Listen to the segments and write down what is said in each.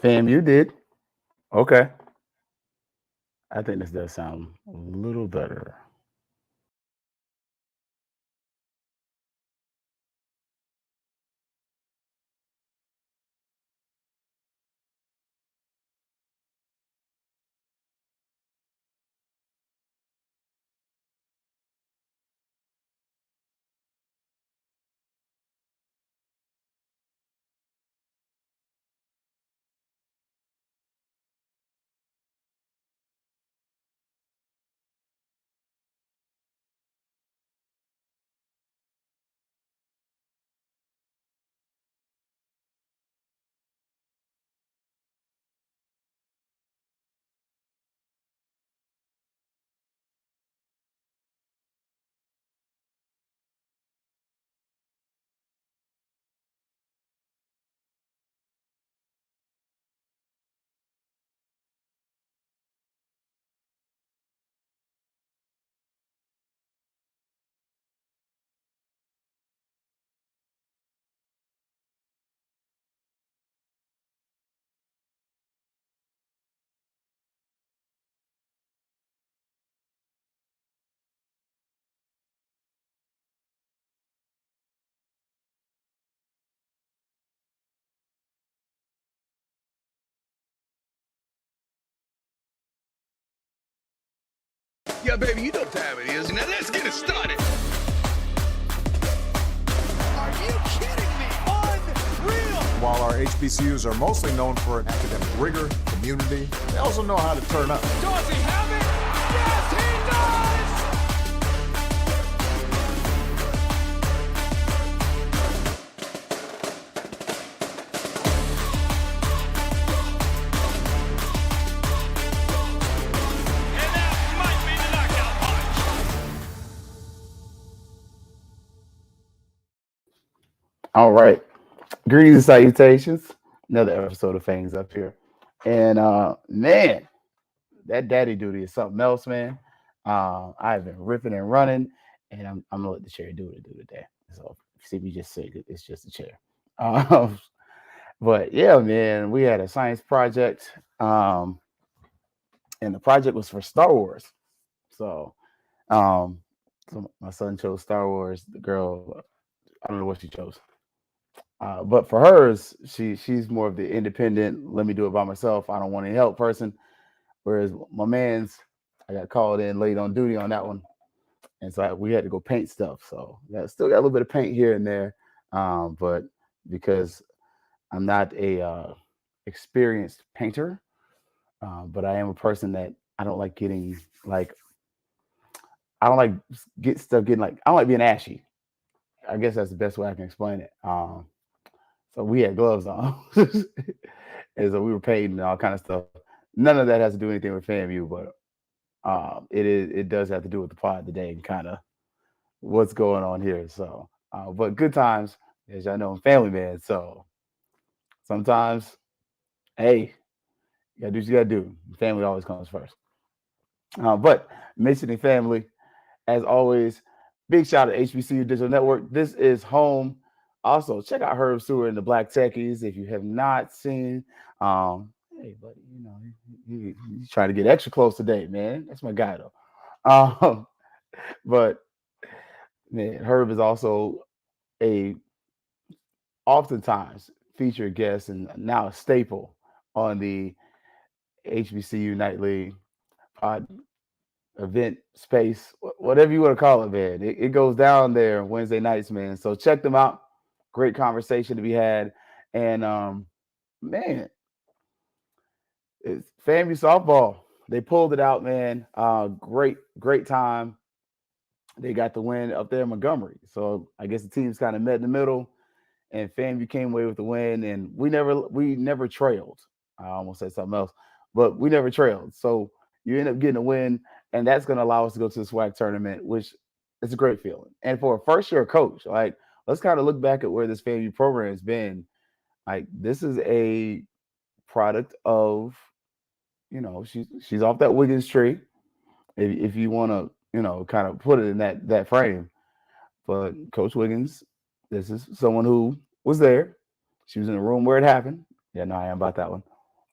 FAMU did. Okay. I think this does sound a little better. Yeah, baby, you know what time it is. Now let's get it started. Are you kidding me? Unreal! While our HBCUs are mostly known for academic rigor, community, they also know how to turn up. Does he have it? Yes, he does! And that might be the knockout punch. All right. Greetings and salutations. Another episode of Fangs up here. And man, that daddy duty is something else, man. I've been ripping and running, and I'm gonna let the chair do what it do today. So see me just say it, it's just a chair. Um, but yeah, man, we had a science project, and the project was for Star Wars. So, um, so my son chose Star Wars. The girl, I don't know what she chose. But for hers, she's more of the independent. Let me do it by myself. I don't want any help person. Whereas my man's, I got called in late on duty on that one, and so we had to go paint stuff. So yeah, still got a little bit of paint here and there, but because I'm not a experienced painter, but I am a person that I don't like getting like I don't like get stuff getting like I don't like being ashy. I guess that's the best way I can explain it. So we had gloves on, and so we were painting and all kind of stuff. None of that has to do anything with FAMU, but it does have to do with the pod today and kind of what's going on here. So, but good times, as y'all know, I'm family man. So sometimes, hey, you gotta do what you gotta do. Family always comes first. But mentioning family, as always, big shout out to HBCU Digital Network. This is home. Also, check out Herb Sewer and the Black Techies if you have not seen. Hey, buddy, you know he's trying to get extra close today, man. That's my guy though. Um, but man, Herb is also a oftentimes featured guest and now a staple on the HBCU Nightly pod event space, whatever you want to call it, man. It goes down there Wednesday nights, man. So check them out. Great conversation to be had. And man, it's FAMU softball. They pulled it out, man. Great time. They got the win up there in Montgomery. So I guess the teams kind of met in the middle, and FAMU came away with the win. And we never trailed. I almost said something else, but we never trailed. So you end up getting a win, and that's going to allow us to go to the SWAC tournament, which is a great feeling. And for a first year coach, like let's kind of look back at where this FAMU program has been. Like this is a product of she's off that Wiggins tree. If you want to kind of put it in that frame, but Coach Wiggins, this is someone who was there. She was in the room where it happened. Yeah, no, I am about that one.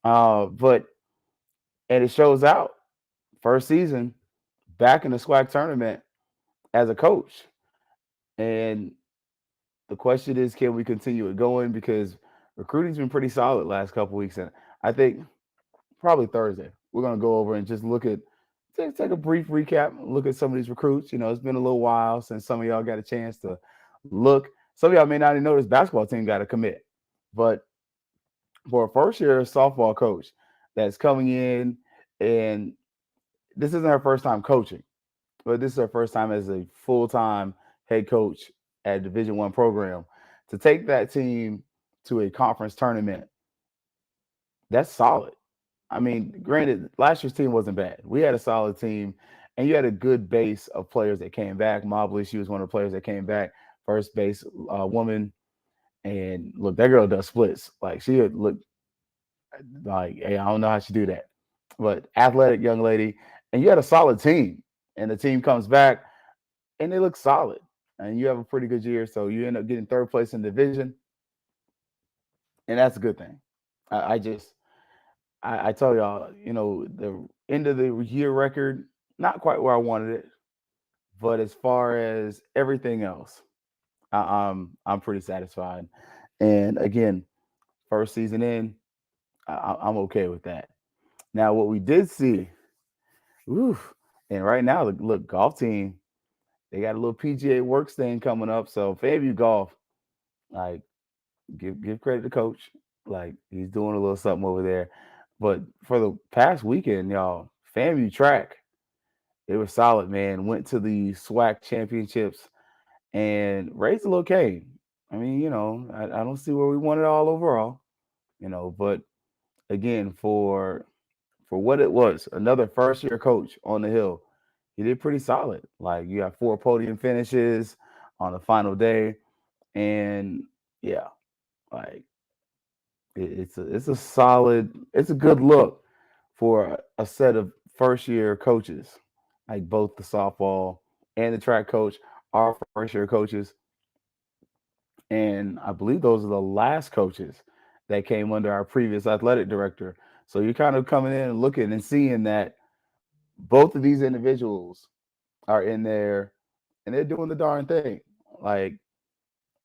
But and it shows out first season back in the SWAC tournament as a coach. And the question is, can we continue it going? Because recruiting's been pretty solid last couple weeks, and I think probably Thursday we're gonna go over and just look at take a brief recap, look at some of these recruits. It's been a little while since some of y'all got a chance to look. Some of y'all may not even know this basketball team got to commit, but for a first year softball coach that's coming in, and this isn't her first time coaching, but this is her first time as a full-time head coach at a Division I program, to take that team to a conference tournament. That's solid. I mean, granted, last year's team wasn't bad. We had a solid team, and you had a good base of players that came back. Mobley, she was one of the players that came back, first base woman. And look, that girl does splits. Like, she would look like, hey, I don't know how she do that, but athletic young lady. And you had a solid team, and the team comes back and they look solid, and you have a pretty good year. So you end up getting third place in division, and that's a good thing. I tell y'all, the end of the year record, not quite where I wanted it, but as far as everything else, I'm pretty satisfied. And again, first season in, I'm okay with that. Now, what we did see, oof, and right now, look, golf team, they got a little PGA works thing coming up. So FAMU golf, like, give credit to coach, like, he's doing a little something over there. But for the past weekend, y'all, FAMU track, they were solid, man. Went to the SWAC championships and raised a little cane. I mean, I don't see where we won it all overall, but again, for what it was, another first year coach on the hill, he did pretty solid. Like, you got 4 podium finishes on the final day, and yeah, like, it's a solid, it's a good look for a set of first year coaches, like both the softball and the track coach are first year coaches, and I believe those are the last coaches that came under our previous athletic director. So you're kind of coming in and looking and seeing that both of these individuals are in there and they're doing the darn thing. Like,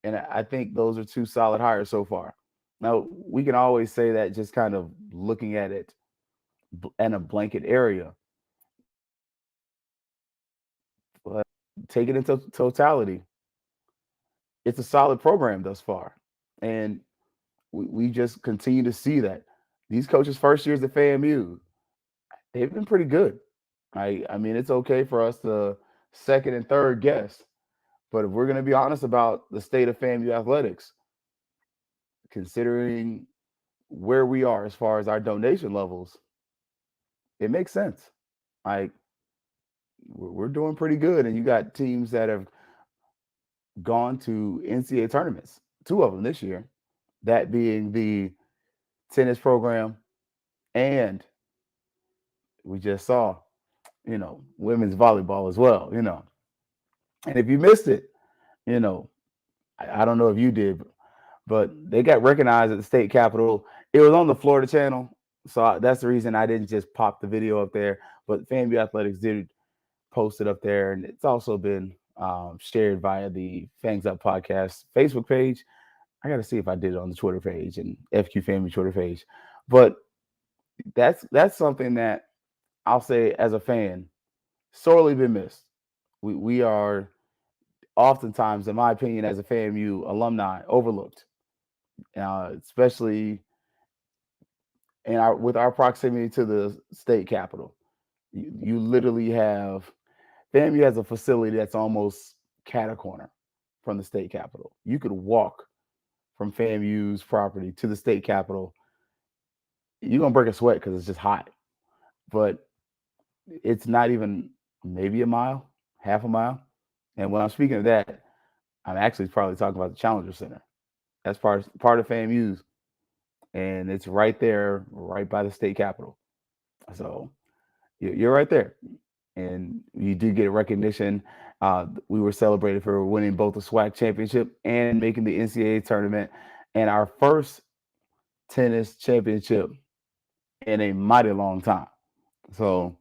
and I think those are 2 solid hires so far. Now, we can always say that just kind of looking at it in a blanket area, but take it into totality, it's a solid program thus far. And we just continue to see that these coaches' first years at FAMU, they've been pretty good. I mean, it's okay for us to second and third guess, but if we're going to be honest about the state of FAMU athletics, considering where we are as far as our donation levels, it makes sense. Like, we're doing pretty good, and you got teams that have gone to NCAA tournaments, 2 of them this year, that being the tennis program, and we just saw, women's volleyball as well, And if you missed it, you know, I don't know if you did, but they got recognized at the state capitol. It was on the Florida channel. So that's the reason I didn't just pop the video up there. But FAMU Athletics did post it up there. And it's also been shared via the Fangs Up podcast Facebook page. I got to see if I did it on the Twitter page and FQ Family Twitter page. But that's something that I'll say as a fan, sorely been missed. We are oftentimes, in my opinion, as a FAMU alumni, overlooked, especially with our proximity to the state capitol. You literally have FAMU has a facility that's almost cat a corner from the state capitol. You could walk from FAMU's property to the state capitol. You're gonna break a sweat because it's just hot, but it's not even maybe a mile, half a mile. And when I'm speaking of that, I'm actually probably talking about the Challenger Center. That's part of FAMU's, and it's right there, right by the state capitol. So you're right there, and you do get recognition. We were celebrated for winning both the SWAC championship and making the NCAA tournament, and our first tennis championship in a mighty long time. So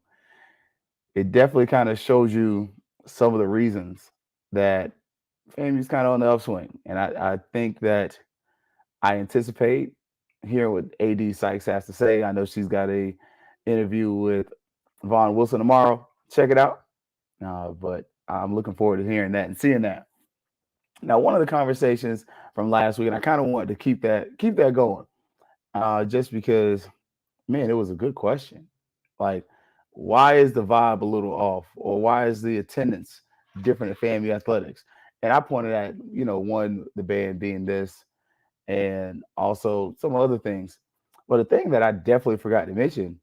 it definitely kind of shows you some of the reasons that FAMU's kind of on the upswing. And I think that I anticipate hearing what AD Sykes has to say. I know she's got a interview with Vaughn Wilson tomorrow. Check it out. But I'm looking forward to hearing that and seeing that. Now, one of the conversations from last week, and I kind of wanted to keep that going, just because, man, it was a good question. Like, why is the vibe a little off, or why is the attendance different at FAMU athletics? And I pointed at, one, the band being this, and also some other things. But the thing that I definitely forgot to mention,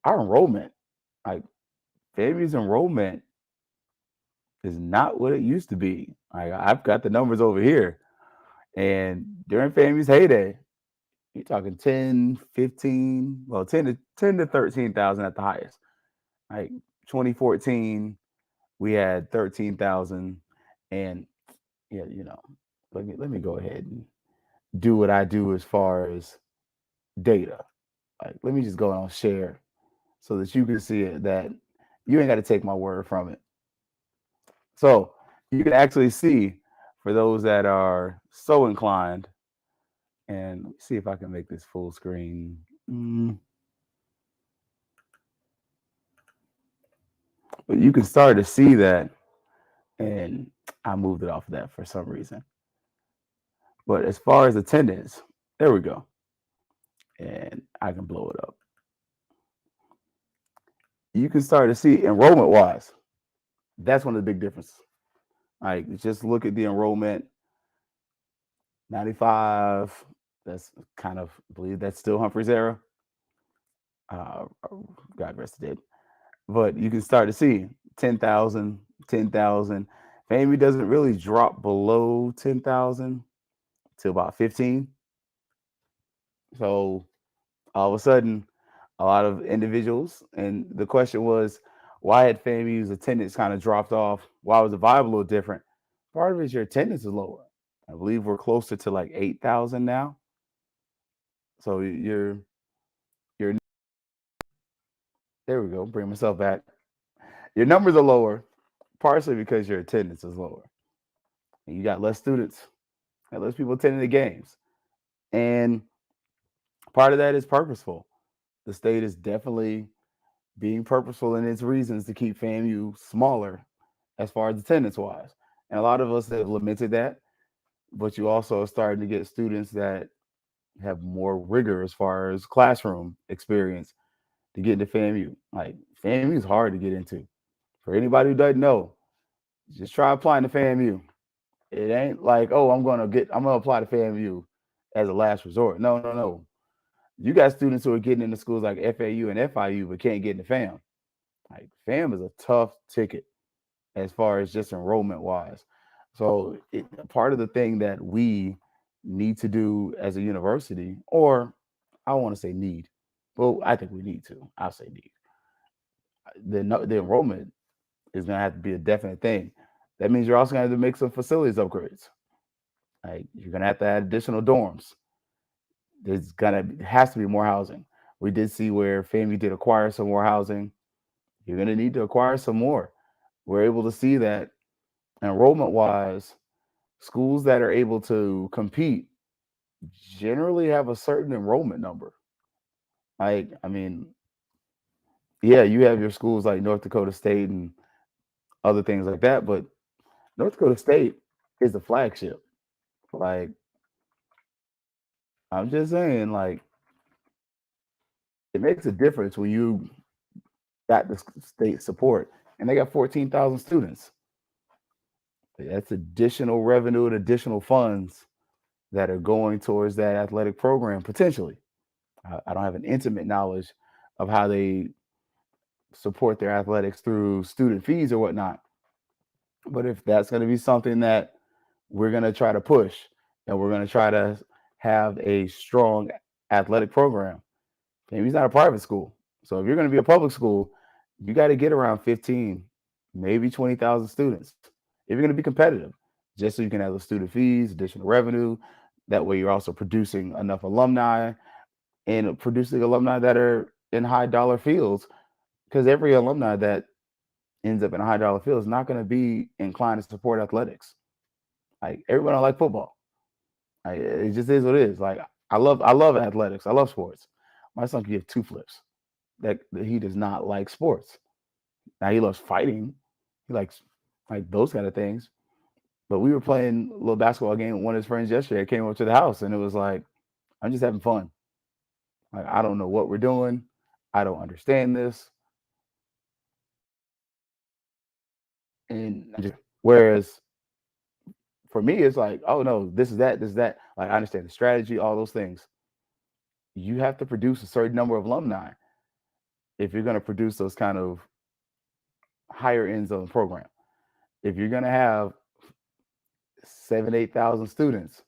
our enrollment, like FAMU's enrollment is not what it used to be. Like, I've got the numbers over here. And during FAMU's heyday, you're talking 10, 15, well, 10 to 13,000 at the highest. Like 2014, we had 13,000. And yeah, let me go ahead and do what I do as far as data. Like, let me just go on share so that you can see it, that you ain't got to take my word from it. So you can actually see, for those that are so inclined, and let me see if I can make this full screen. But you can start to see that, and I moved it off of that for some reason. But as far as attendance, there we go. And I can blow it up. You can start to see enrollment wise. That's one of the big differences. Like, just look at the enrollment. 95. That's kind of, I believe that's still Humphrey's era. God rest the dead. But you can start to see 10,000, 10,000. FAMU doesn't really drop below 10,000 till about 15. So all of a sudden, a lot of individuals, and the question was, why had FAMU's attendance kind of dropped off? Why was the vibe a little different? Part of it is your attendance is lower. I believe we're closer to like 8,000 now. So you're there we go. Bring myself back. Your numbers are lower, partially because your attendance is lower. And you got less students, and less people attending the games. And part of that is purposeful. The state is definitely being purposeful in its reasons to keep FAMU smaller as far as attendance wise. And a lot of us have lamented that, but you also are starting to get students that have more rigor as far as classroom experience to get into FAMU. Like, FAMU is hard to get into. For anybody who doesn't know, just try applying to FAMU. It ain't like, oh, I'm gonna apply to FAMU as a last resort. No, no, no. You got students who are getting into schools like FAU and FIU but can't get into FAM. Like, FAM is a tough ticket as far as just enrollment wise. So part of the thing that we need to do as a university, or I want to say need, well, I think we need to. I'll say need. The enrollment is going to have to be a definite thing. That means you're also going to have to make some facilities upgrades. Like, you're going to have to add additional dorms. Has to be more housing. We did see where FAMU did acquire some more housing. You're going to need to acquire some more. We're able to see that enrollment wise, schools that are able to compete generally have a certain enrollment number. Like, I mean, yeah, you have your schools like North Dakota State and other things like that, but North Dakota State is the flagship. Like, I'm just saying, like, it makes a difference when you got the state support, and they got 14,000 students. That's additional revenue and additional funds that are going towards that athletic program potentially. I don't have an intimate knowledge of how they support their athletics through student fees or whatnot. But if that's going to be something that we're going to try to push, and we're going to try to have a strong athletic program, maybe it's not a private school. So if you're going to be a public school, you got to get around 15, maybe 20,000 students if you're going to be competitive, just so you can have the student fees, additional revenue. That way you're also producing enough alumni and producing alumni that are in high dollar fields. Because every alumni that ends up in a high dollar field is not going to be inclined to support athletics. Like everybody don't like football. It just is what it is. Like I love athletics. I love sports. My son can give two flips that he does not like sports. Now he loves fighting. He likes like those kind of things. But we were playing a little basketball game with one of his friends yesterday. I came over to the house and it was like, I'm just having fun. Like I don't know what we're doing. I don't understand this. And whereas for me, it's like, oh no, this is that, this is that. Like I understand the strategy, all those things. You have to produce a certain number of alumni if you're going to produce those kind of higher ends of the program. If you're going to have 8,000 students,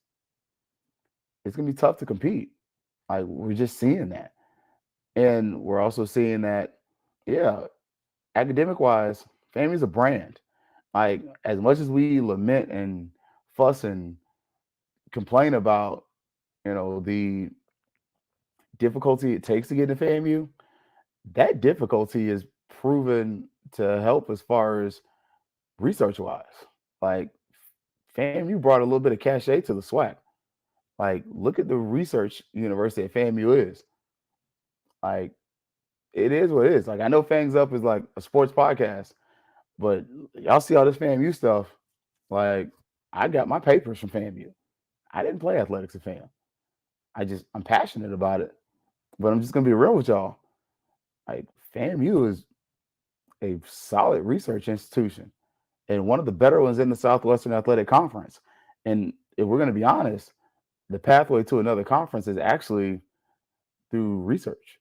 it's going to be tough to compete. Like we're just seeing that. And we're also seeing that, yeah, academic wise, FAMU's a brand. Like as much as we lament and fuss and complain about, the difficulty it takes to get into FAMU, that difficulty is proven to help as far as research wise. Like FAMU brought a little bit of cachet to the SWAC. Like look at the research university at FAMU is. Like it is what it is. Like I know Fangs Up is like a sports podcast, but y'all see all this FAMU stuff. Like I got my papers from FAMU. I didn't play athletics at FAM. I'm passionate about it. But I'm just gonna be real with y'all. Like FAMU is a solid research institution and one of the better ones in the Southwestern Athletic Conference. And if we're gonna be honest, the pathway to another conference is actually through research.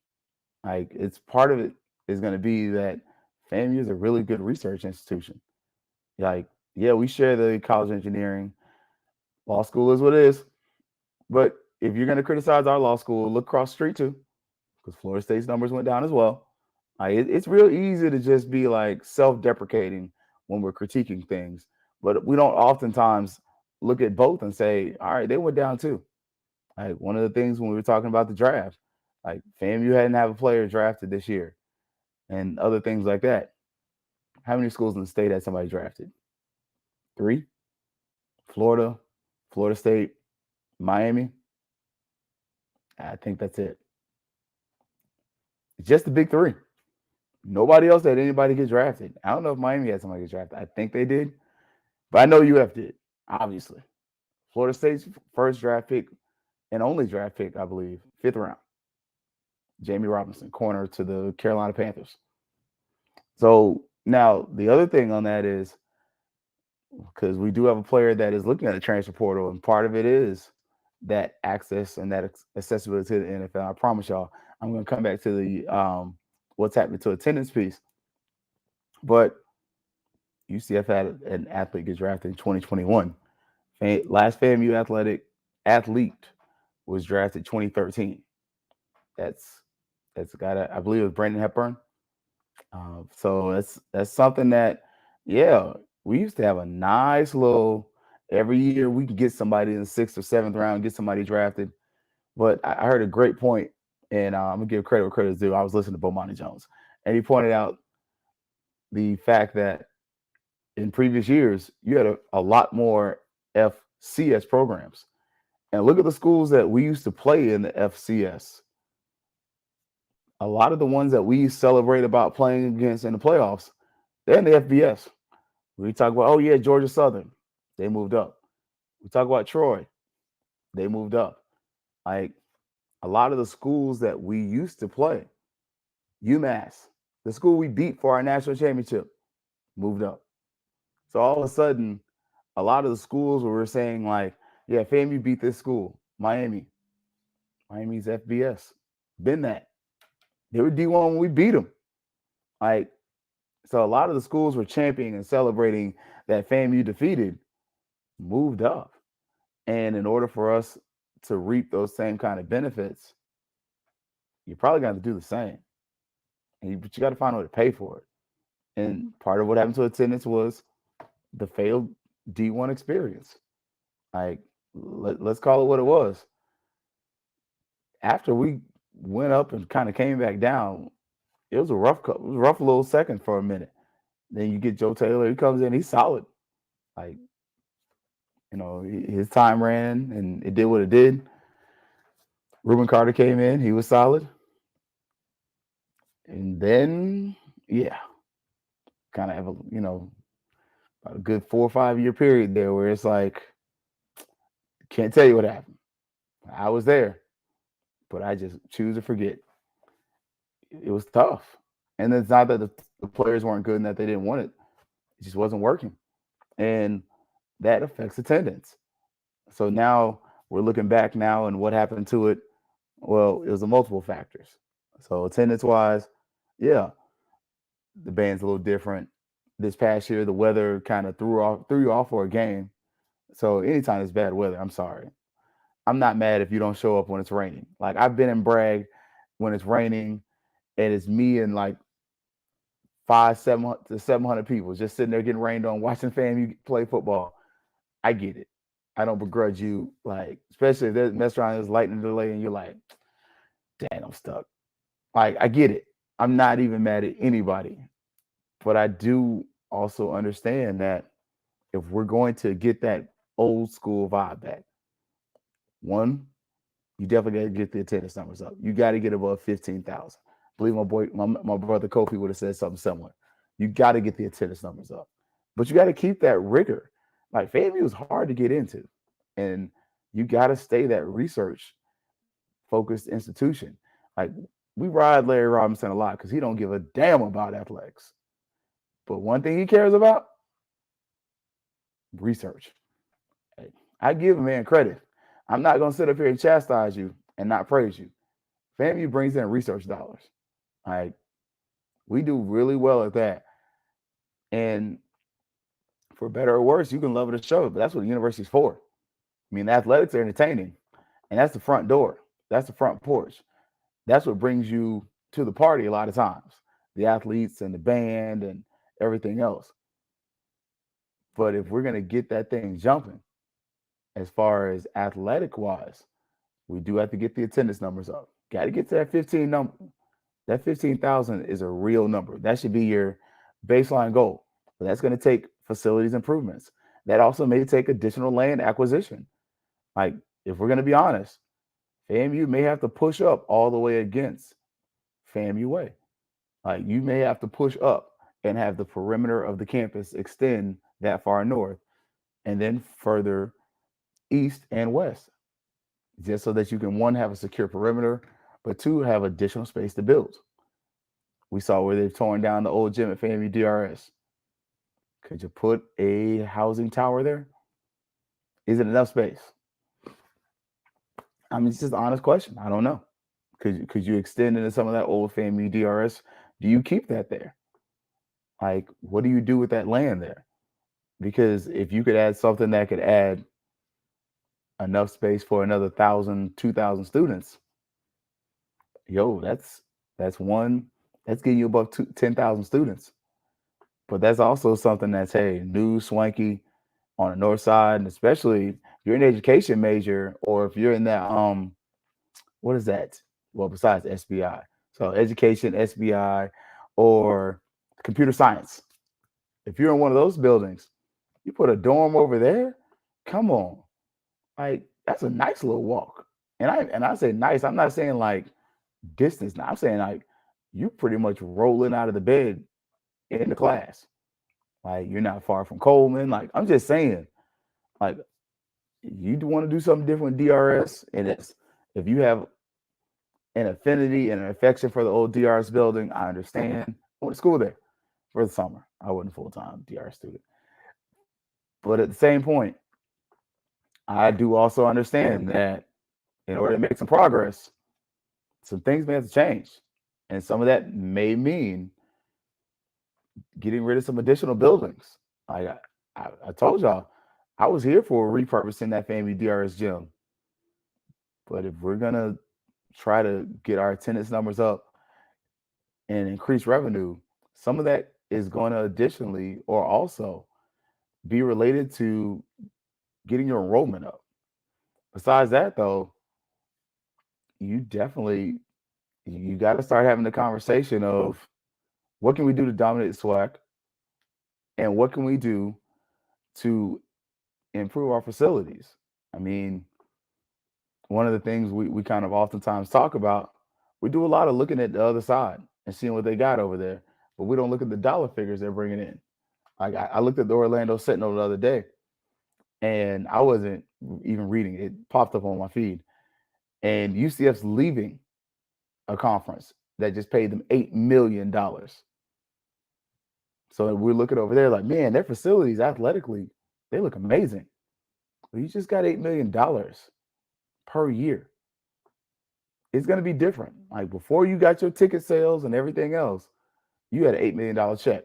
Like it's part of it is gonna be that FAMU is a really good research institution. Like, yeah, we share the college engineering. Law school is what it is. But if you're gonna criticize our law school, look across the street too, because Florida State's numbers went down as well. Like it's real easy to just be like self-deprecating when we're critiquing things, but we don't oftentimes look at both and say, all right, they went down too. Like one of the things when we were talking about the draft, like FAMU hadn't have a player drafted this year, and other things like that. How many schools in the state had somebody drafted? 3? Florida, Florida State, Miami. I think that's it. Just the big 3. Nobody else had anybody get drafted. I don't know if Miami had somebody get drafted. I think they did, but I know UF did, obviously. Florida State's first draft pick and only draft pick, I believe, 5th round. Jamie Robinson, corner to the Carolina Panthers. So now the other thing on that is because we do have a player that is looking at the transfer portal, and part of it is that access and that accessibility to the NFL. I promise y'all, I'm going to come back to the what's happening to attendance piece. But UCF had an athlete get drafted in 2021. Last FAMU athlete was drafted 2013. That's a guy that I believe it was Brandon Hepburn. So that's something that, yeah, we used to have a nice little every year we can get somebody in the 6th or 7th round, get somebody drafted. But I heard a great point, and I'm gonna give credit where credit's due. I was listening to Bomani Jones, and he pointed out the fact that in previous years you had a lot more FCS programs, and look at the schools that we used to play in the FCS. A lot of the ones that we celebrate about playing against in the playoffs, they're in the FBS. We talk about, oh yeah, Georgia Southern, they moved up. We talk about Troy, they moved up. Like a lot of the schools that we used to play, UMass, the school we beat for our national championship, moved up. So all of a sudden, a lot of the schools where we're saying like, yeah, FAMU beat this school, Miami's FBS, been that. They were D1 when we beat them. Like, so a lot of the schools were championing and celebrating that FAMU defeated, moved up. And in order for us to reap those same kind of benefits, you're probably going to have to do the same. But you got to find a way to pay for it. And part of what happened to attendance was the failed D1 experience. Like, let's call it what it was. After we went up and kind of came back down. It was a rough little second for a minute. Then you get Joe Taylor. He comes in. He's solid. Like, his time ran and it did what it did. Ruben Carter came in. He was solid. And then, yeah, kind of have about a good 4 or 5 year period there where it's like, can't tell you what happened. I was there, but I just choose to forget. It was tough. And it's not that the players weren't good and that they didn't want it. It just wasn't working. And that affects attendance. So now we're looking back now and what happened to it. Well, it was a multiple factors. So attendance wise, yeah, the band's a little different. This past year, the weather kind of threw you off for a game. So anytime it's bad weather, I'm sorry. I'm not mad if you don't show up when it's raining. Like I've been in Bragg when it's raining and it's me and like 700 to 700 people just sitting there getting rained on, watching FAMU play football. I get it. I don't begrudge you, like, especially if there's mess around, there's lightning delay, and you're like, dang, I'm stuck. Like, I get it. I'm not even mad at anybody. But I do also understand that if we're going to get that old school vibe back, one, you definitely got to get the attendance numbers up. You got to get above 15,000. I believe my brother Kofi would have said something similar. You got to get the attendance numbers up. But you got to keep that rigor. Like, FAMU is hard to get into. And you got to stay that research-focused institution. Like, we ride Larry Robinson a lot because he don't give a damn about athletics. But one thing he cares about, research. Hey, I give a man credit. I'm not going to sit up here and chastise you and not praise you. FAMU brings in research dollars. Like, we do really well at that. And for better or worse, you can love it or show it, but that's what the university's for. I mean, the athletics are entertaining, and that's the front door. That's the front porch. That's what brings you to the party a lot of times, the athletes and the band and everything else. But if we're going to get that thing jumping, as far as athletic-wise, we do have to get the attendance numbers up. Got to get to that 15 number. That 15,000 is a real number. That should be your baseline goal. But that's going to take facilities improvements. That also may take additional land acquisition. Like, if we're going to be honest, FAMU may have to push up all the way against FAMU Way. Like, you may have to push up and have the perimeter of the campus extend that far north and then further east and west, just so that you can, one, have a secure perimeter, but two, have additional space to build. We saw where they've torn down the old gym at FAMU DRS. Could you put a housing tower there? Is it enough space? I mean, it's just an honest question. I don't know. Could you extend into some of that old FAMU DRS? Do you keep that there? Like, what do you do with that land there? Because if you could add something that could add enough space for another 1,000, 2,000 students, that's getting you above 10,000 students. But that's also something that's, hey, new, swanky on the north side, and especially if you're an education major or if you're in that, what is that? Well, besides SBI. So education, SBI, or computer science. If you're in one of those buildings, you put a dorm over there, come on. Like, that's a nice little walk. And I say nice, I'm not saying like distance. Now I'm saying like you pretty much rolling out of the bed in the class. Like, you're not far from Coleman. Like, I'm just saying, like, you want to do something different with DRS, and if you have an affinity and an affection for the old DRS building, I understand. I went to school there for the summer. I wasn't a full-time DRS student. But at the same point, I do also understand that in order to make some progress, some things may have to change. And some of that may mean getting rid of some additional buildings. I told y'all, I was here for repurposing that FAMU DRS gym. But if we're going to try to get our attendance numbers up and increase revenue, some of that is going to additionally or also be related to getting your enrollment up. Besides that, though, you definitely You got to start having the conversation of what can we do to dominate the SWAC, and what can we do to improve our facilities. I mean, one of the things we kind of oftentimes talk about, we do a lot of looking at the other side and seeing what they got over there, but we don't look at the dollar figures they're bringing in. Like I looked at the Orlando Sentinel the other day, and I wasn't even reading it. It popped up on my feed, and UCF's leaving a conference that just paid them $8 million. So we're looking over there like, man, their facilities athletically, they look amazing. But you just got $8 million per year. It's going to be different. Like before you got your ticket sales and everything else, you had an $8 million check.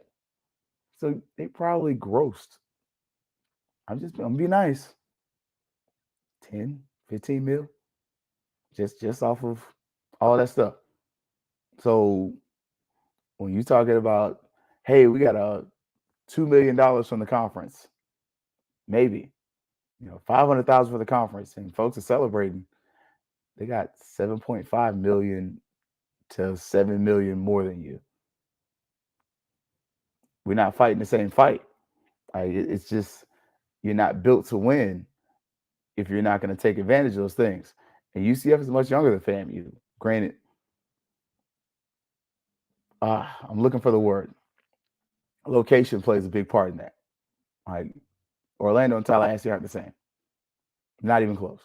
So they probably grossed. I'm gonna be nice. 10, 15 mil. Just off of all that stuff. So when you talking about, hey, we got a $2 million from the conference, maybe, 500,000 for the conference, and folks are celebrating. They got 7.5 million to 7 million more than you. We're not fighting the same fight. Like it's just you're not built to win if you're not going to take advantage of those things. And UCF is much younger than FAMU. Granted, I'm looking for the word. Location plays a big part in that. Like Orlando and Tallahassee aren't the same. Not even close.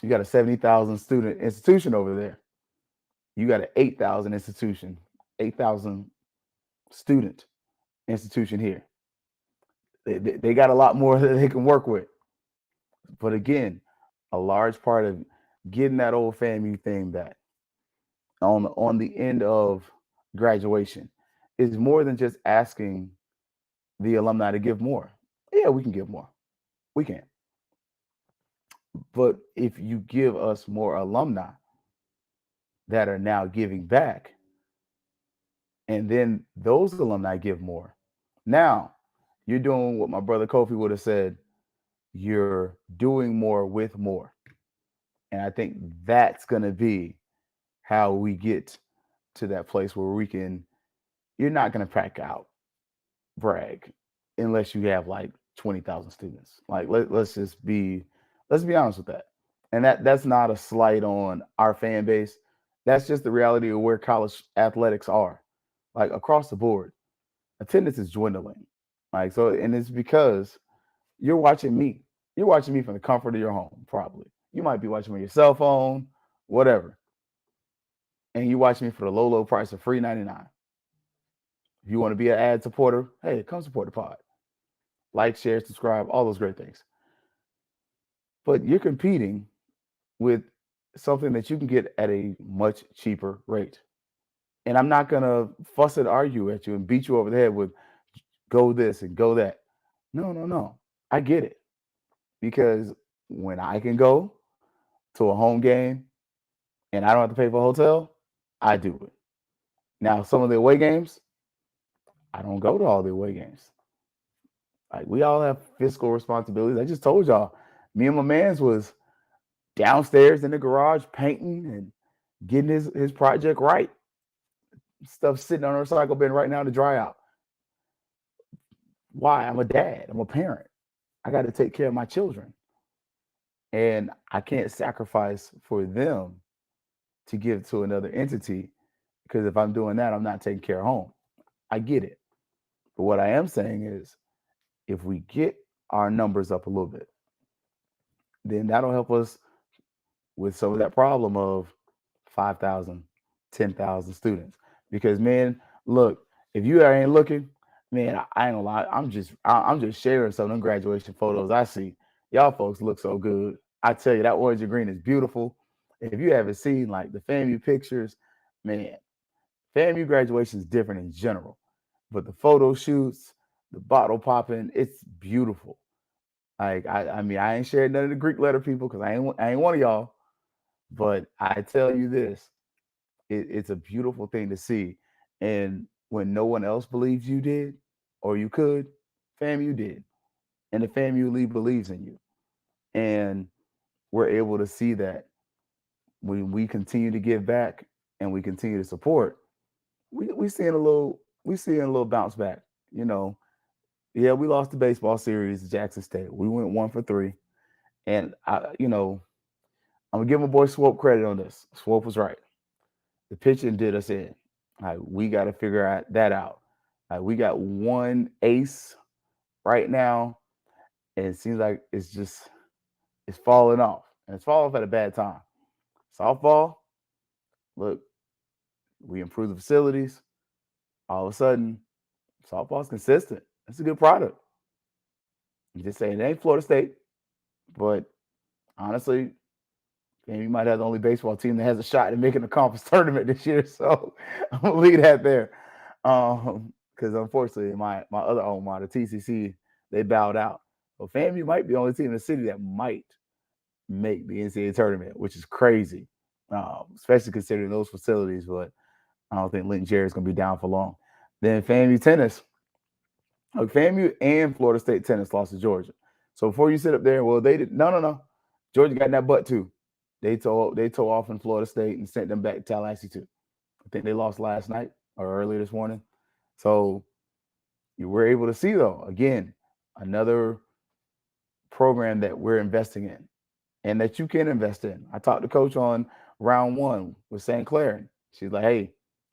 You got a 70,000 student institution over there. You got an 8,000 institution, 8,000 student institution here. They got a lot more that they can work with. But again, a large part of getting that old FAMU thing back on the end of graduation is more than just asking the alumni to give more. Yeah, we can give more. We can. But if you give us more alumni that are now giving back, and then those alumni give more, now you're doing what my brother Kofi would have said, you're doing more with more. And I think that's going to be how we get to that place where you're not going to pack out brag unless you have like 20,000 students. Like let's be honest with that. And that's not a slight on our fan base. That's just the reality of where college athletics are. Like across the board, attendance is dwindling. Like so, and it's because you're watching me. You're watching me from the comfort of your home, probably. You might be watching on your cell phone, whatever. And you watch me for the low price of $3.99. If you want to be an ad supporter, hey, come support the pod. Like, share, subscribe, all those great things. But you're competing with something that you can get at a much cheaper rate. And I'm not going to fuss and argue at you and beat you over the head with go this and go that. No. I get it. Because when I can go to a home game and I don't have to pay for a hotel, I do it. Now, some of the away games, I don't go to all the away games. Like we all have fiscal responsibilities. I just told y'all, me and my man's was downstairs in the garage painting and getting his project right. Stuff sitting on a recycle bin right now to dry out. Why? I'm a dad. I'm a parent. I got to take care of my children. And I can't sacrifice for them to give to another entity because if I'm doing that, I'm not taking care of home. I get it. But what I am saying is if we get our numbers up a little bit, then that'll help us with some of that problem of 5,000, 10,000 students. Because man, look, if you ain't looking, man, I ain't gonna lie. I'm just sharing some of them graduation photos I see. Y'all folks look so good. I tell you, that orange and green is beautiful. If you haven't seen like the FAMU pictures, man, FAMU graduation is different in general. But the photo shoots, the bottle popping, it's beautiful. Like I mean, I ain't shared none of the Greek letter people because I ain't one of y'all. But I tell you this, it's a beautiful thing to see. And when no one else believes you did or you could, FAMU did. And the FAMU League believes in you. And we're able to see that when we continue to give back and we continue to support, we seeing a little bounce back. You know, yeah, we lost the baseball series to Jackson State. We went 1 for 3, and I'm gonna give my boy Swope credit on this. Swope was right. The pitching did us in. We got to figure that out. We got one ace right now, and it seems like it's falling off, and it's falling off at a bad time. Softball, look, we improved the facilities. All of a sudden, softball's consistent. It's a good product. I'm just saying it ain't Florida State, but honestly, you might have the only baseball team that has a shot at making the conference tournament this year. So I'm gonna leave that there. Because unfortunately, my other alma mater, TCC, they bowed out. So FAMU might be the only team in the city that might make the NCAA tournament, which is crazy, especially considering those facilities. But I don't think Linton Jerry's gonna be down for long. Then FAMU tennis. FAMU and Florida State tennis lost to Georgia. So before you sit up there, well, they did no. Georgia got in that butt too. They tore off in Florida State and sent them back to Tallahassee too. I think they lost last night or earlier this morning. So you were able to see, though, again, another program that we're investing in and that you can invest in. I talked to Coach on round 1 with St. Clair. She's like, hey,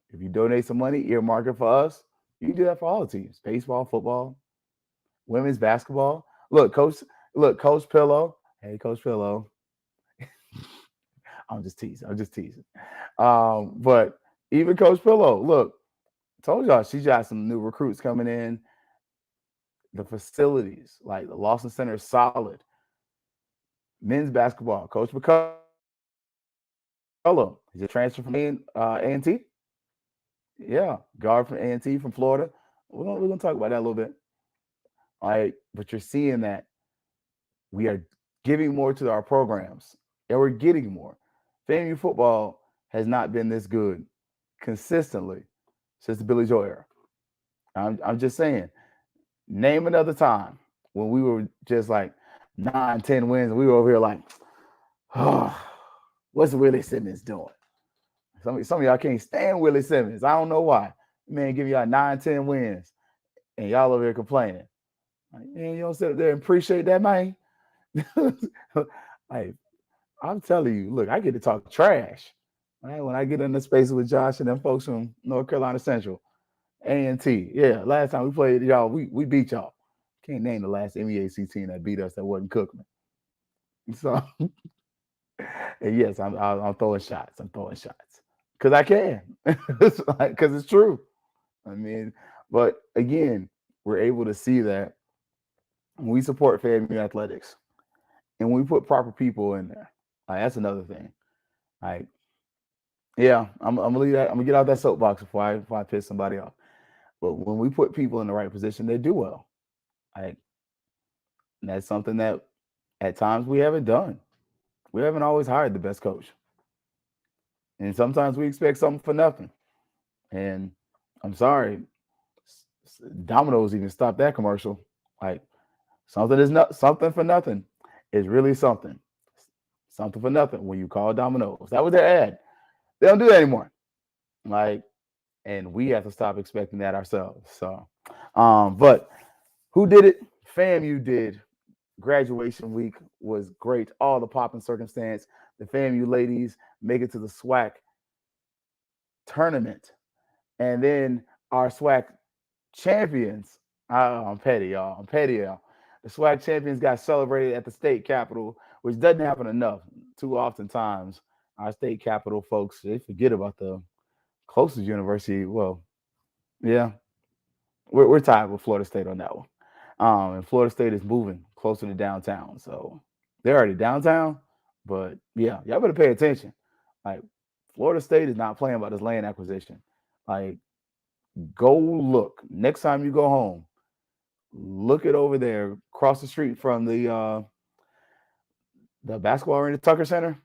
if you donate some money, earmark it for us. You can do that for all the teams: baseball, football, women's basketball. Look, Coach Pillow. Hey, Coach Pillow. I'm just teasing. But even Coach Pillow, look, told y'all she got some new recruits coming in. The facilities, like the Lawson Center, is solid. Men's basketball, Coach McCullough, he's a transfer from A&T. Yeah, guard from A&T from Florida. We're gonna talk about that a little bit. All right, but you're seeing that we are giving more to our programs, and we're getting more. FAMU football has not been this good consistently since the Billy Joe era. I'm just saying, name another time when we were just like 9, 10 wins, and we were over here like, oh, what's Willie Simmons doing? Some of y'all can't stand Willie Simmons. I don't know why. Man, give y'all 9, 10 wins, and y'all over here complaining. Like, man, you don't sit up there and appreciate that, man. Like, I'm telling you, look, I get to talk trash. Right? When I get in the space with Josh and them folks from North Carolina Central, A&T. Yeah, last time we played y'all, we beat y'all. Can't name the last MEAC team that beat us that wasn't Cookman. So, and yes, I'm throwing shots. I'm throwing shots because I can, because it's true. I mean, but again, we're able to see that when we support FAMU athletics and when we put proper people in there. Like, that's another thing. Like, yeah, I'm gonna leave that. I'm gonna get out that soapbox before I piss somebody off. But when we put people in the right position, they do well. Like, that's something that at times we haven't done. We haven't always hired the best coach. And sometimes we expect something for nothing. And I'm sorry, Domino's even stopped that commercial. Like, something for nothing is really something. Something for nothing when you call Domino's. That was their ad. They don't do that anymore. Like, and we have to stop expecting that ourselves. So, but who did it? FAMU did. Graduation week was great. All the popping circumstance. The FAMU ladies make it to the SWAC tournament. And then our SWAC champions. I'm petty, y'all. The SWAC champions got celebrated at the state capitol, which doesn't happen enough. Too oftentimes, our state capitol folks, they forget about the closest university. Well, yeah, we're tied with Florida State on that one. And Florida State is moving closer to downtown. So they're already downtown, but yeah, y'all better pay attention. Like, Florida State is not playing about this land acquisition. Like, go look. Next time you go home, look it over there across the street from the basketball arena, Tucker Center.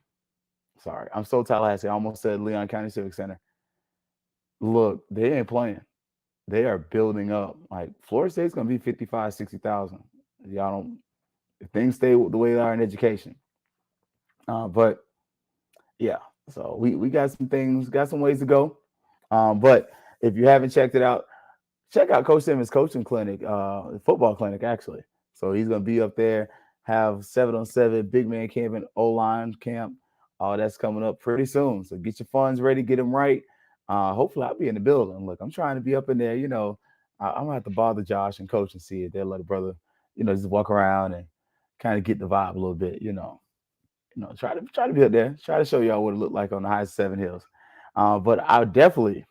Sorry, I'm so Tallahassee. I almost said Leon County Civic Center. Look, they ain't playing. They are building up. Like, Florida State's going to be 55, 60,000. Y'all don't, if things stay the way they are in education. But yeah, So we got some things, got some ways to go. But if you haven't checked it out, check out Coach Simmons' coaching clinic, football clinic actually. So he's gonna be up there, have 7-on-7 big man camp and O-line camp. All that's coming up pretty soon. So get your funds ready, get them right. Hopefully I'll be in the building. Look, I'm trying to be up in there. I'm gonna have to bother Josh and Coach and see if they'll let a brother, just walk around and kind of get the vibe a little bit. Try to be up there, try to show y'all what it looked like on the high seven hills. But I definitely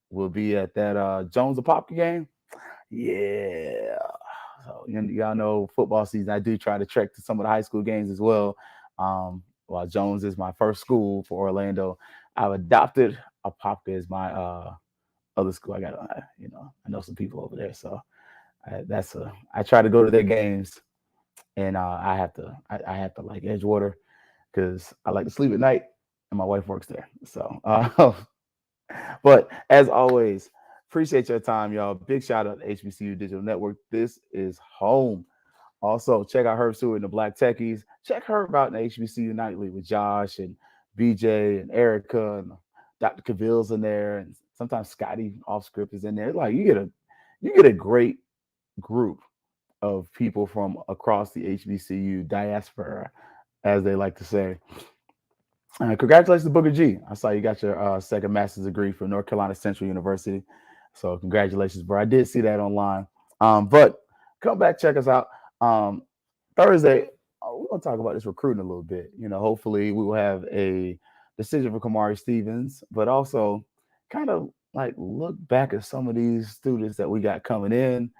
will be at that Jones Apopka game. Yeah. So y'all know football season. I do try to trek to some of the high school games as well. While Jones is my first school for Orlando, I've adopted Apopka as my other school. I know some people over there, so I try to go to their games, and I have to like Edgewater because I like to sleep at night, and my wife works there. So, but as always, appreciate your time, y'all. Big shout out to HBCU Digital Network. This is home. Also, check out Herb Stewart and the Black Techies. Check Herb out in the HBCU Nightly with Josh and BJ and Erica and Dr. Cavill's in there, and sometimes Scotty off script is in there. Like you get a great group of people from across the HBCU diaspora, as they like to say. Congratulations to Booker G. I saw you got your second master's degree from North Carolina Central University. So congratulations, bro. I did see that online. But come back, check us out. Thursday, we're going to talk about this recruiting a little bit. Hopefully we will have a decision for Kamari Stevens, but also kind of like look back at some of these students that we got coming in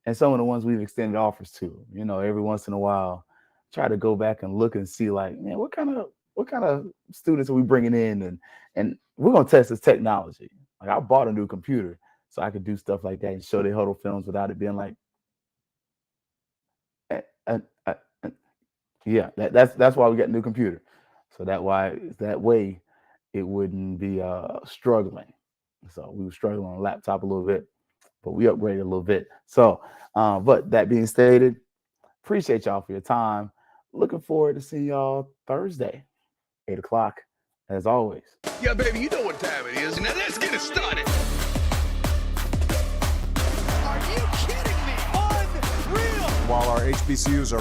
and some of the ones we've extended offers to. Every once in a while, try to go back and look and see like, man, what kind of students are we bringing in? And we're going to test this technology. Like I bought a new computer so I could do stuff like that and show the huddle films without it being like, yeah, that's why we got a new computer. So that way it wouldn't be struggling. So we were struggling on a laptop a little bit, but we upgraded a little bit. So, but that being stated, appreciate y'all for your time. Looking forward to seeing y'all Thursday, 8 o'clock, as always. Yeah, baby, you know what time it is. Now let's get it started. Are you kidding me? Unreal. While our HBCUs are